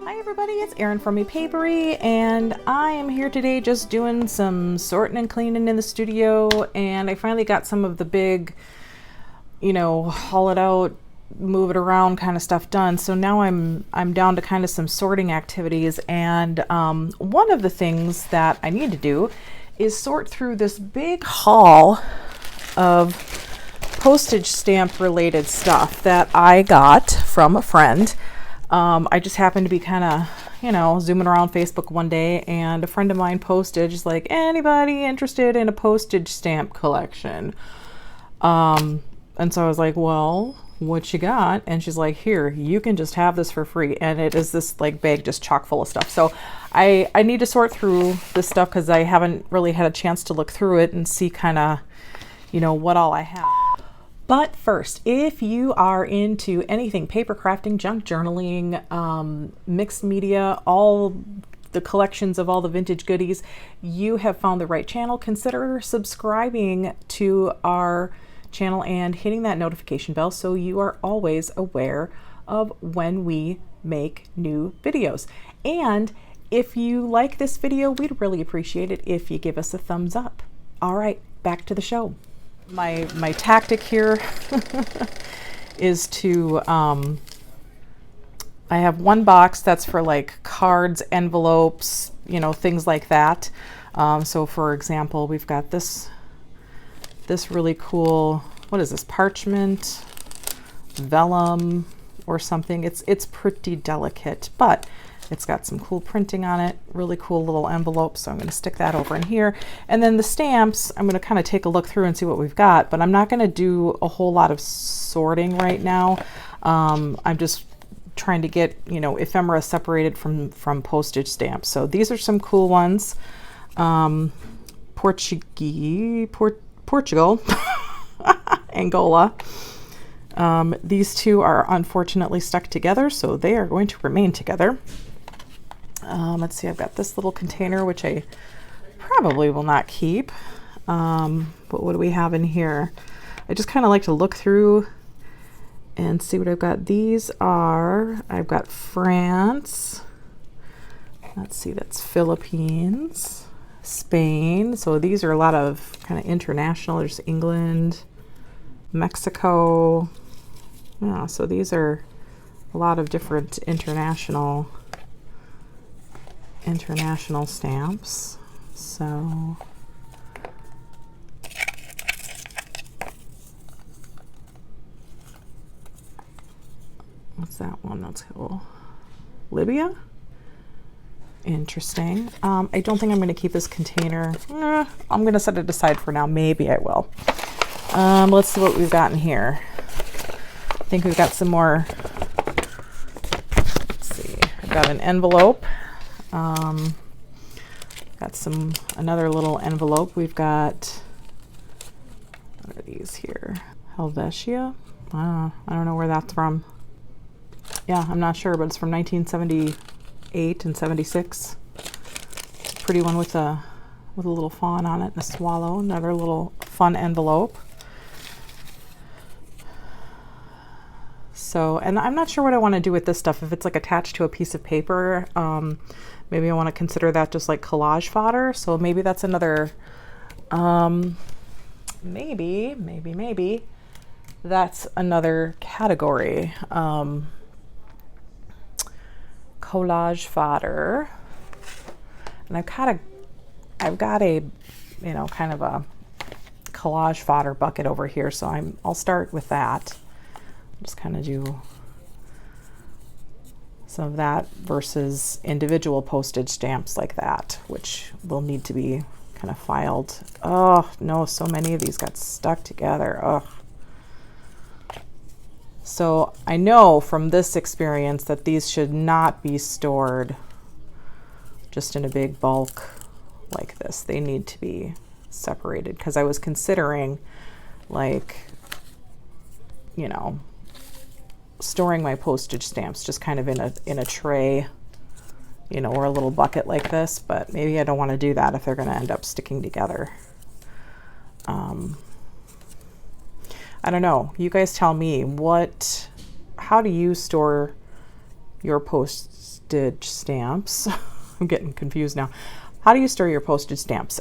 Hi everybody, it's Erin from Epapery, and I am here today just doing some sorting and cleaning in the studio, and I finally got some of the big, haul it out, move it around kind of stuff done. So now I'm down to kind of some sorting activities, and one of the things that I need to do is sort through this big haul of postage stamp related stuff that I got from a friend. I just happened to be kind of, zooming around Facebook one day, and a friend of mine posted just like, anybody interested in a postage stamp collection? And so I was like, well, what you got? And she's like, here, you can just have this for free. And it is this like bag just chock full of stuff. So I need to sort through this stuff because I haven't really had a chance to look through it and see kind of, what all I have. But first, if you are into anything paper crafting, junk journaling, mixed media, all the collections of all the vintage goodies, you have found the right channel. Consider subscribing to our channel and hitting that notification bell so you are always aware of when we make new videos. And if you like this video, we'd really appreciate it if you give us a thumbs up. All right, back to the show. My tactic here is to, I have one box that's for like cards, envelopes, things like that. So for example, we've got this really cool, what is this, parchment, vellum or something. It's pretty delicate, but it's got some cool printing on it, really cool little envelope. So I'm going to stick that over in here. And then the stamps, I'm going to kind of take a look through and see what we've got, but I'm not going to do a whole lot of sorting right now. I'm just trying to get, ephemera separated from postage stamps. So these are some cool ones. Portugal, Angola. These two are unfortunately stuck together, so they are going to remain together. Let's see, I've got this little container, which I probably will not keep. But what do we have in here? I just kind of like to look through and see what I've got. These are, I've got France. Let's see, that's Philippines, Spain. So these are a lot of kind of international. There's England, Mexico. Yeah, so these are a lot of different international stamps. So what's that one? That's cool. Libya? Interesting. I don't think I'm going to keep this container. I'm going to set it aside for now. Maybe I will. Let's see what we've got in here. I think we've got some more. Let's see. I've got an envelope. Got another little envelope. We've got, what are these here? Helvetia? I don't know where that's from. Yeah, I'm not sure, but it's from 1978 and 76. Pretty one with a little fawn on it and a swallow. Another little fun envelope. So, and I'm not sure what I want to do with this stuff. If it's like attached to a piece of paper, maybe I want to consider that just like collage fodder. So maybe that's another, maybe that's another category. Collage fodder. And I've got a, kind of a collage fodder bucket over here. So I'll start with that. Just kind of do some of that versus individual postage stamps like that, which will need to be kind of filed. Oh no, so many of these got stuck together. Ugh. So I know from this experience that these should not be stored just in a big bulk like this. They need to be separated, because I was considering like, storing my postage stamps just kind of in a tray, or a little bucket like this, but maybe I don't want to do that if they're going to end up sticking together. I don't know. You guys tell me, how do you store your postage stamps. I'm getting confused now. How do you store your postage stamps?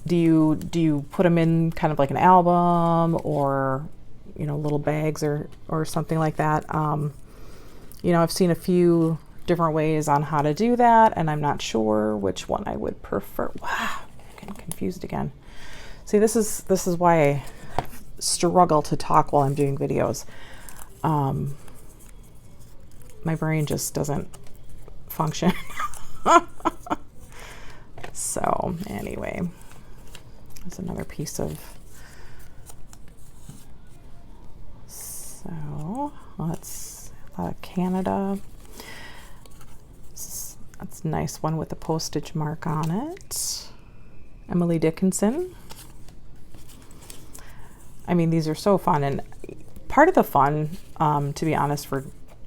Do you put them in kind of like an album, or little bags or something like that? I've seen a few different ways on how to do that, and I'm not sure which one I would prefer. Wow, I'm getting confused again. See, this is why I struggle to talk while I'm doing videos. My brain just doesn't function. So anyway, there's another piece of, so that's Canada. That's a nice one with the postage mark on it. Emily Dickinson. I mean, these are so fun, and part of the fun, to be honest,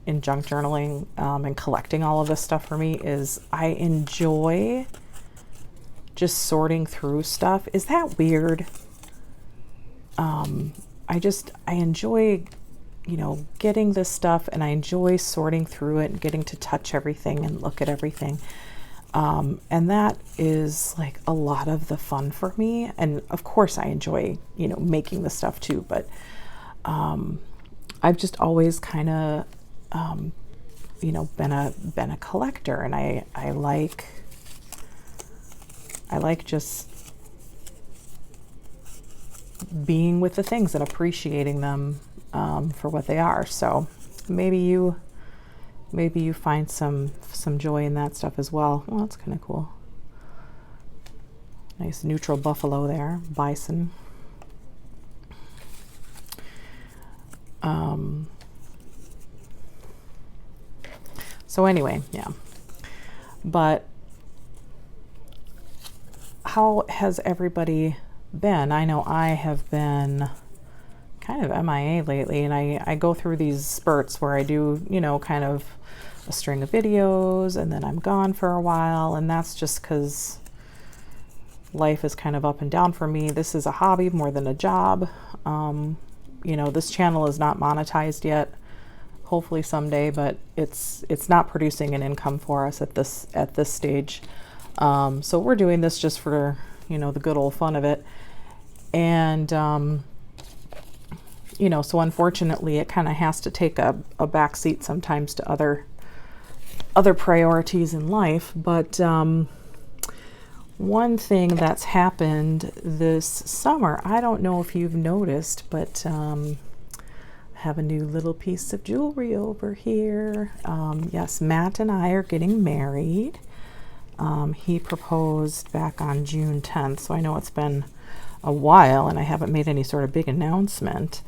in junk journaling and collecting all of this stuff for me is I enjoy just sorting through stuff. Is that weird? I enjoy, getting this stuff, and I enjoy sorting through it and getting to touch everything and look at everything. And that is like a lot of the fun for me. And of course I enjoy, making the stuff too, but I've just always kind of, been a collector, and I like just being with the things and appreciating them for what they are. So maybe you find some joy in that stuff as well. Well, that's kind of cool. Nice neutral buffalo there, bison. So anyway, yeah. But how has everybody been? I know I have been kind of MIA lately, and I go through these spurts where I do, kind of a string of videos, and then I'm gone for a while, and that's just because life is kind of up and down for me. This is a hobby more than a job. This channel is not monetized yet. Hopefully someday, but it's not producing an income for us at this stage. So we're doing this just for, the good old fun of it. And, so unfortunately it kind of has to take a back seat sometimes to other priorities in life. But one thing that's happened this summer, I don't know if you've noticed, but I have a new little piece of jewelry over here. Yes, Matt and I are getting married. He proposed back on June 10th, so I know it's been a while and I haven't made any sort of big announcement.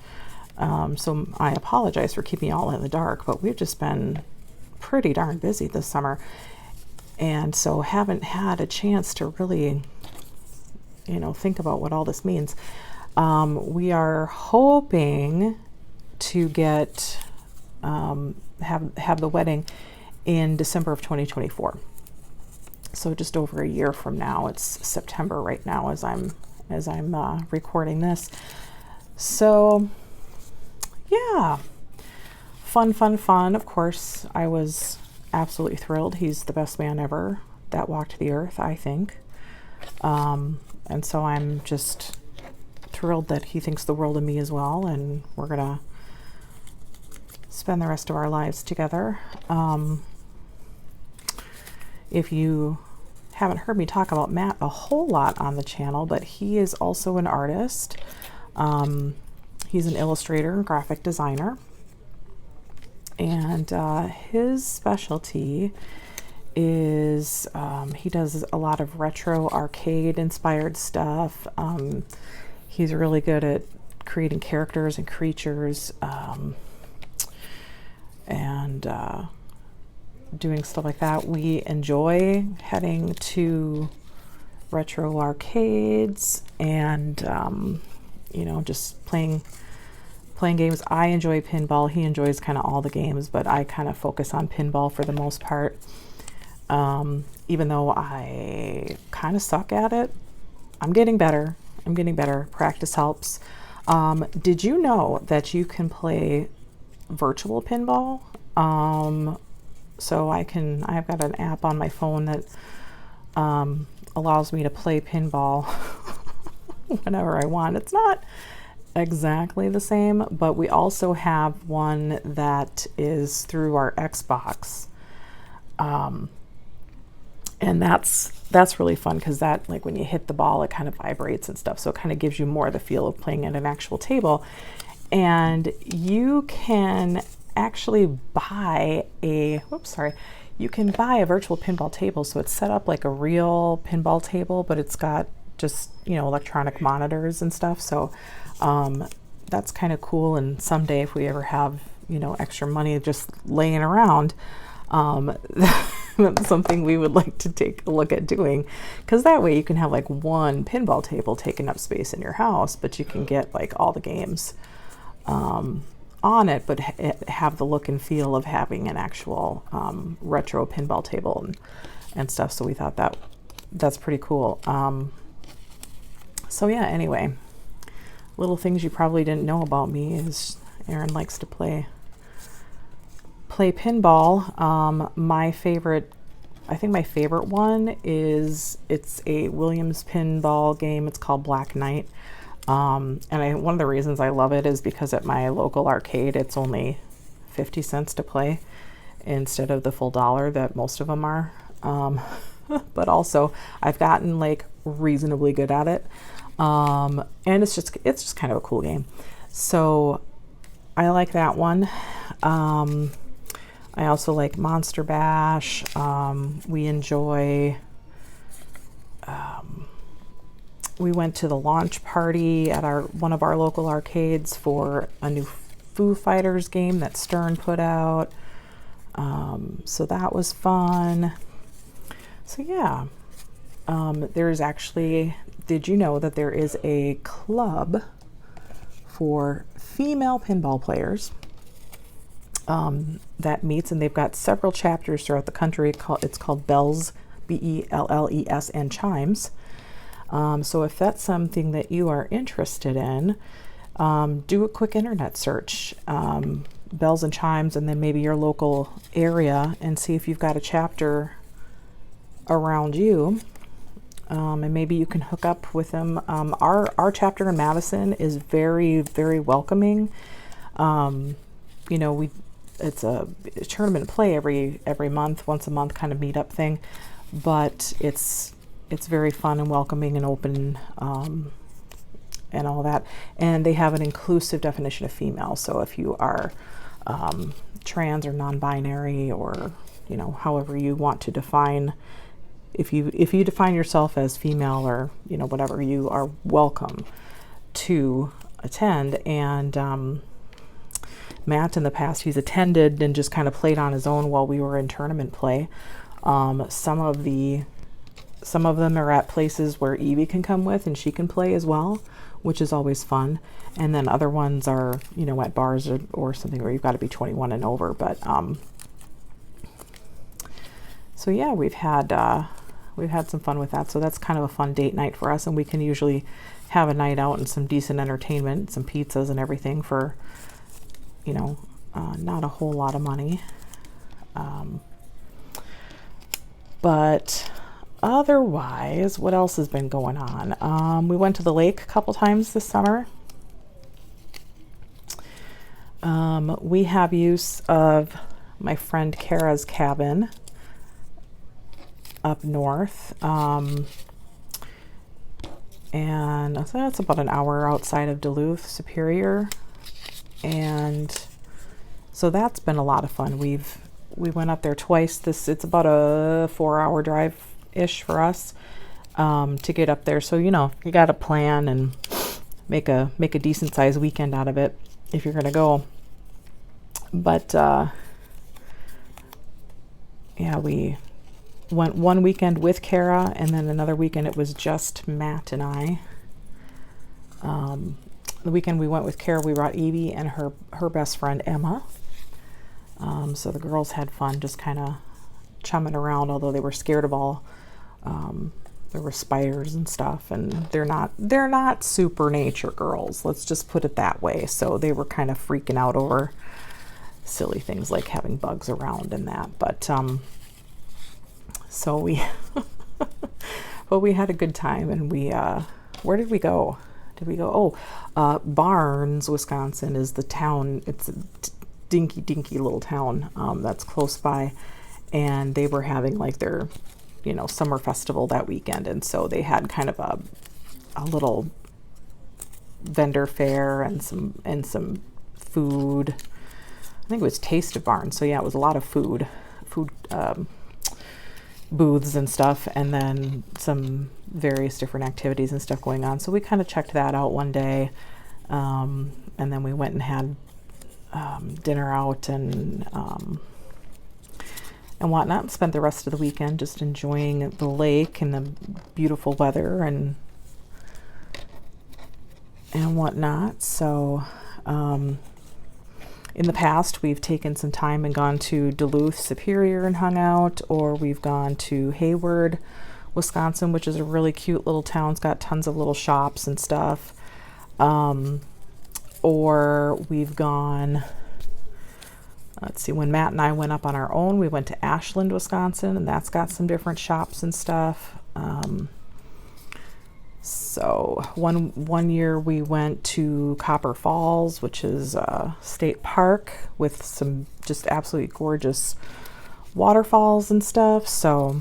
So I apologize for keeping you all in the dark, but we've just been pretty darn busy this summer, and so haven't had a chance to really, think about what all this means. We are hoping to get have the wedding in December of 2024. So just over a year from now. It's September right now as I'm recording this. So yeah, fun. Of course, I was absolutely thrilled. He's the best man ever that walked the earth, I think. And so I'm just thrilled that he thinks the world of me as well, and we're gonna spend the rest of our lives together. If you haven't heard me talk about Matt a whole lot on the channel, but he is also an artist. He's an illustrator and graphic designer, and his specialty is he does a lot of retro arcade inspired stuff. He's really good at creating characters and creatures, and doing stuff like that. We enjoy heading to retro arcades and just playing games. I enjoy pinball. He enjoys kind of all the games, but I kind of focus on pinball for the most part. Even though I kind of suck at it, I'm getting better. Practice helps. Did you know that you can play virtual pinball? So I've got an app on my phone that allows me to play pinball whenever I want. It's not exactly the same, but we also have one that is through our Xbox. And that's really fun because that, like when you hit the ball, it kind of vibrates and stuff. So it kind of gives you more the feel of playing at an actual table. And you can actually buy you can buy a virtual pinball table. So it's set up like a real pinball table, but it's got just, electronic monitors and stuff. So that's kind of cool. And someday if we ever have, extra money just laying around, that's something we would like to take a look at doing, because that way you can have like one pinball table taking up space in your house, but you can get like all the games on it, but have the look and feel of having an actual retro pinball table and stuff. So we thought that's pretty cool. So yeah, anyway, little things you probably didn't know about me is Erin likes to play pinball. I think my favorite one it's a Williams pinball game. It's called Black Knight. One of the reasons I love it is because at my local arcade, it's only 50 cents to play instead of the full $1 that most of them are. But also I've gotten like reasonably good at it. And it's just kind of a cool game. So I like that one. I also like Monster Bash. We went to the launch party at one of our local arcades for a new Foo Fighters game that Stern put out. So that was fun. So yeah, did you know that there is a club for female pinball players that meets, and they've got several chapters throughout the country. It's called Bells, Belles, and Chimes. So if that's something that you are interested in, do a quick internet search, Bells and Chimes, and then maybe your local area, and see if you've got a chapter around you. And maybe you can hook up with them. Our chapter in Madison is very, very welcoming. It's a tournament play every month, once a month kind of meetup thing, but it's very fun and welcoming and open, and all that. And they have an inclusive definition of female. So if you are trans or non-binary, or however you want to define, if you define yourself as female or whatever, you are welcome to attend. And Matt, in the past, he's attended and just kind of played on his own while we were in tournament play. Some of them are at places where Evie can come with and she can play as well, which is always fun. And then other ones are, at bars or something where you've got to be 21 and over. But so yeah, we've had some fun with that. So that's kind of a fun date night for us, and we can usually have a night out and some decent entertainment, some pizzas and everything for not a whole lot of money. But otherwise, what else has been going on? We went to the lake a couple times this summer. We have use of my friend Kara's cabin up north. And so that's about an hour outside of Duluth, Superior. And so that's been a lot of fun. We went up there twice. It's about a 4-hour drive-ish for us to get up there. So you got to plan and make a decent sized weekend out of it if you're gonna go. But yeah, we went one weekend with Kara, and then another weekend it was just Matt and I. The weekend we went with Kara, we brought Evie and her best friend Emma. So the girls had fun just kind of chumming around, although they were scared of all there were spiders and stuff, and they're not super nature girls, let's just put it that way. So they were kind of freaking out over silly things like having bugs around and that. But so we but we had a good time, and we where did we go? Barnes, Wisconsin is the town. It's a dinky little town that's close by, and they were having like their summer festival that weekend, and so they had kind of a little vendor fair and some food. I think it was Taste of Barnes, so yeah, it was a lot of food booths and stuff, and then some various different activities and stuff going on. So we kind of checked that out one day, and then we went and had dinner out and whatnot, and spent the rest of the weekend just enjoying the lake and the beautiful weather and whatnot. So in the past, we've taken some time and gone to Duluth, Superior and hung out, or we've gone to Hayward, Wisconsin, which is a really cute little town. It's got tons of little shops and stuff. Or we've gone, let's see, when Matt and I went up on our own, we went to Ashland, Wisconsin, and that's got some different shops and stuff. So one year we went to Copper Falls, which is a state park with some just absolutely gorgeous waterfalls and stuff. So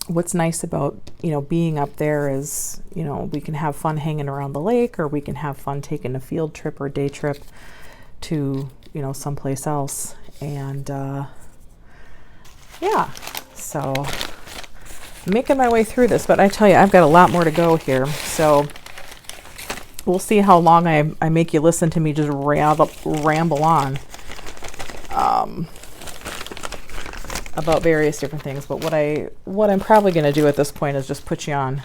what's nice about, being up there is, we can have fun hanging around the lake, or we can have fun taking a field trip or day trip to, someplace else. And yeah, so making my way through this, but I tell you, I've got a lot more to go here. So we'll see how long I make you listen to me just ramble on about various different things. But what I'm probably going to do at this point is just put you on.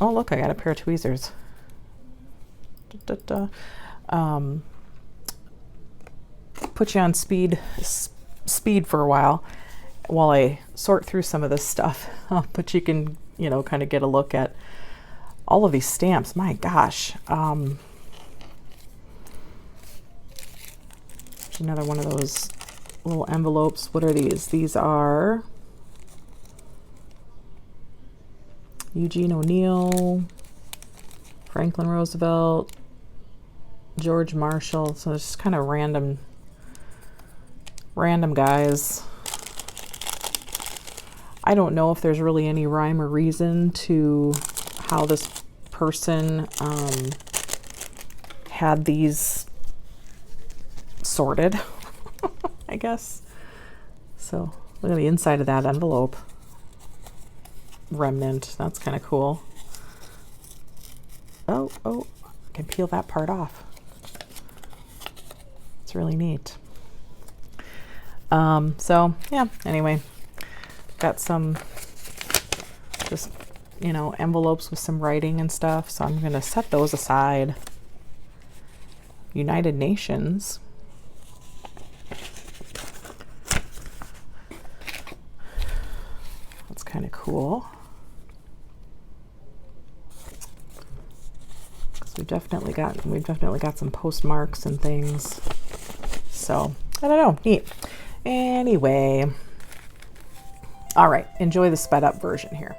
Oh, look, I got a pair of tweezers. Put you on speed for a while I sort through some of this stuff. But you can, kind of get a look at all of these stamps. My gosh. There's another one of those little envelopes. What are these? These are Eugene O'Neill, Franklin Roosevelt, George Marshall. So it's just kind of random guys. I don't know if there's really any rhyme or reason to how this person had these sorted, I guess. So look at the inside of that envelope. Remnant. That's kind of cool. Oh, I can peel that part off. It's really neat. So yeah, anyway. Got some just envelopes with some writing and stuff, so I'm going to set those aside. United Nations. That's kind of cool. So we've definitely got some postmarks and things. So I don't know, neat. Anyway. All right, enjoy the sped up version here.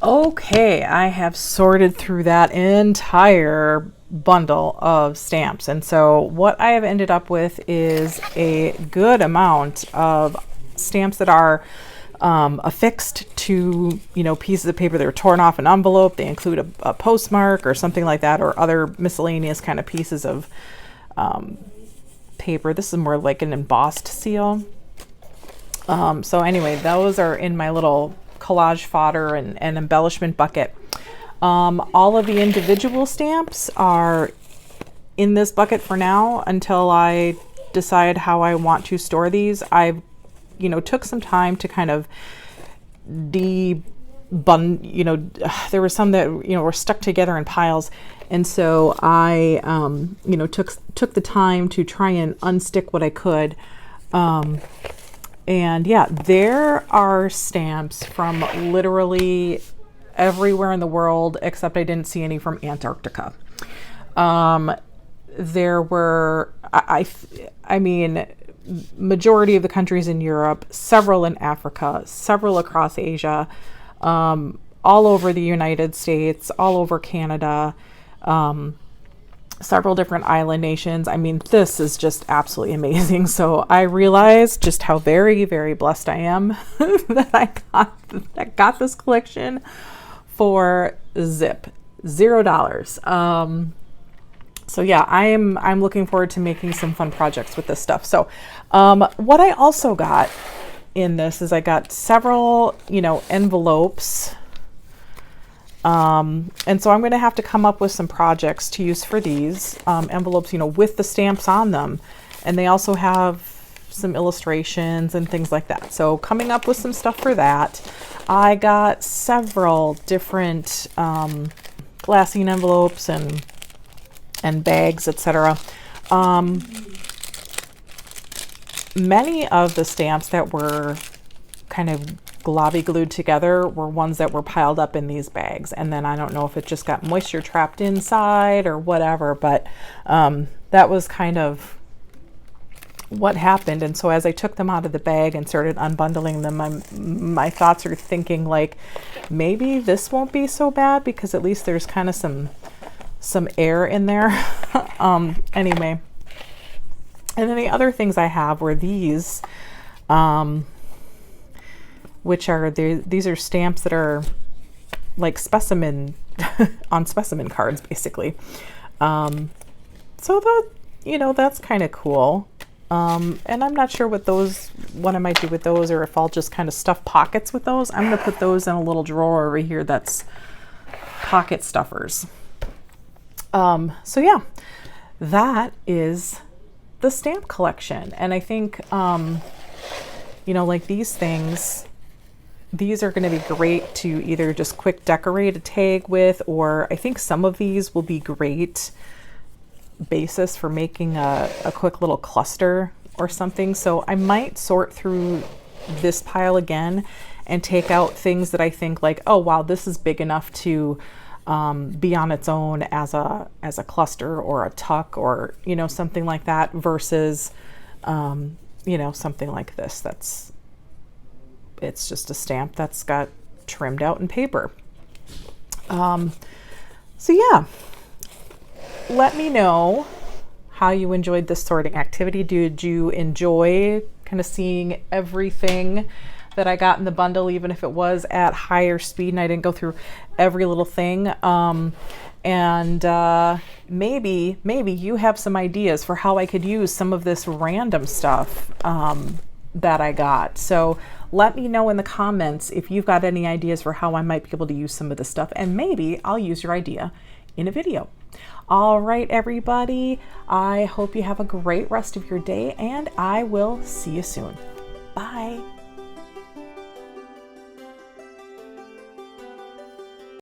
Okay, I have sorted through that entire bundle of stamps. And so what I have ended up with is a good amount of stamps that are affixed to, pieces of paper that are torn off an envelope. They include a postmark or something like that, or other miscellaneous kind of pieces of paper. This is more like an embossed seal. So anyway, those are in my little collage fodder and embellishment bucket. All of the individual stamps are in this bucket for now until I decide how I want to store these. I've, took some time to kind of there were some that, were stuck together in piles. And so I, took the time to try and unstick what I could. And yeah, there are stamps from literally everywhere in the world, except I didn't see any from Antarctica. There were, I mean, majority of the countries in Europe, several in Africa, several across Asia, all over the United States, all over Canada, several different island nations. I mean, this is just absolutely amazing. So I realized just how very, very blessed I am that I got this collection for zip, $0. So yeah, I'm looking forward to making some fun projects with this stuff. So what I also got in this is I got several, envelopes. And so I'm going to have to come up with some projects to use for these envelopes, with the stamps on them. And they also have some illustrations and things like that. So coming up with some stuff for that. I got several different glassine envelopes and bags, etc. Many of the stamps that were kind of globby glued together were ones that were piled up in these bags, and then I don't know if it just got moisture trapped inside or whatever, but that was kind of what happened. And so as I took them out of the bag and started unbundling them, my thoughts are thinking like, maybe this won't be so bad because at least there's kind of some air in there. Anyway, and then the other things I have were these, which are these are stamps that are like specimen on specimen cards, basically. So that's kind of cool. And I'm not sure what I might do with those, or if I'll just kind of stuff pockets with those. I'm going to put those in a little drawer over here that's pocket stuffers. So yeah, that is the stamp collection. And I think, like these things, these are going to be great to either just quick decorate a tag with, or I think some of these will be great basis for making a quick little cluster or something. So I might sort through this pile again and take out things that I think like, oh wow, this is big enough to be on its own as a cluster or a tuck, or something like that, versus something like this it's just a stamp that's got trimmed out in paper. So yeah, let me know how you enjoyed this sorting activity. Did you enjoy kind of seeing everything that I got in the bundle, even if it was at higher speed and I didn't go through every little thing? Maybe you have some ideas for how I could use some of this random stuff that I got. So let me know in the comments if you've got any ideas for how I might be able to use some of this stuff, and maybe I'll use your idea in a video. All right, everybody, I hope you have a great rest of your day, and I will see you soon. Bye.